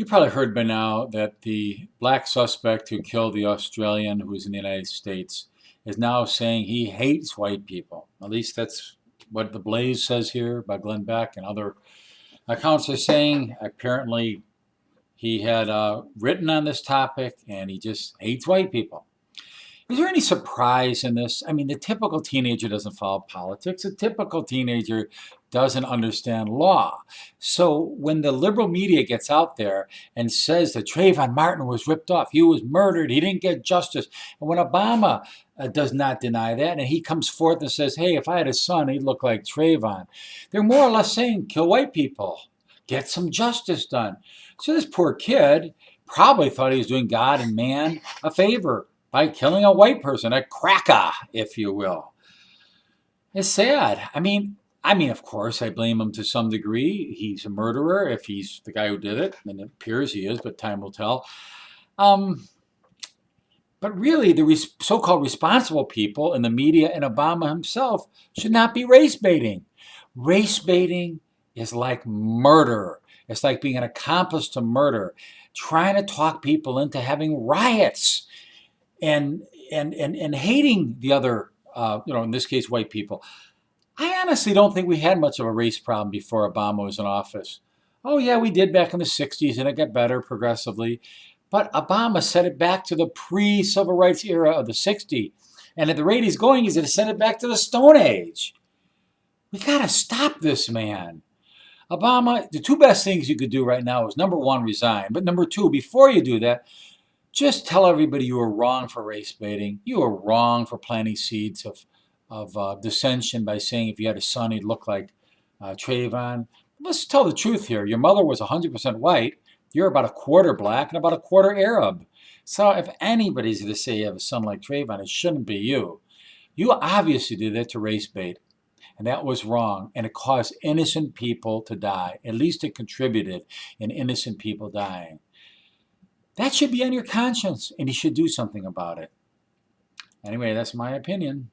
You probably heard by now that the black suspect who killed the Australian who was in the United States is now saying he hates white people. At least that's what the Blaze says here by Glenn Beck, and other accounts are saying. Apparently, he had written on this topic and he just hates white people. Is there any surprise in this? I mean, the typical teenager doesn't follow politics. The typical teenager doesn't understand law. So when the liberal media gets out there and says that Trayvon Martin was ripped off, he was murdered, he didn't get justice, and when Obama does not deny that, and he comes forth and says, hey, if I had a son, he'd look like Trayvon, they're more or less saying, kill white people, get some justice done. So this poor kid probably thought he was doing God and man a favor by killing a white person, a cracker, if you will. It's sad. Of course, I blame him to some degree. He's a murderer if he's the guy who did it, and it appears he is, but time will tell. But really, the so-called responsible people in the media and Obama himself should not be race baiting. Race baiting is like murder. It's like being an accomplice to murder, trying to talk people into having riots and hating the other, in this case, white people. I honestly don't think we had much of a race problem before Obama was in office. Oh yeah, we did back in the 60s, and it got better progressively. But Obama set it back to the pre-civil rights era of the 60s. And at the rate he's going, he's going to send it back to the Stone Age. We got to stop this man. Obama, the two best things you could do right now is, number one, resign. But number two, before you do that, just tell everybody you were wrong for race baiting. You were wrong for planting seeds of dissension by saying if you had a son, he'd look like Trayvon. Let's tell the truth here. Your mother was 100% white. You're about a quarter black and about a quarter Arab. So if anybody's going to say you have a son like Trayvon, it shouldn't be you. You obviously did that to race bait. And that was wrong. And it caused innocent people to die. At least it contributed in innocent people dying. That should be on your conscience, and you should do something about it. Anyway, that's my opinion.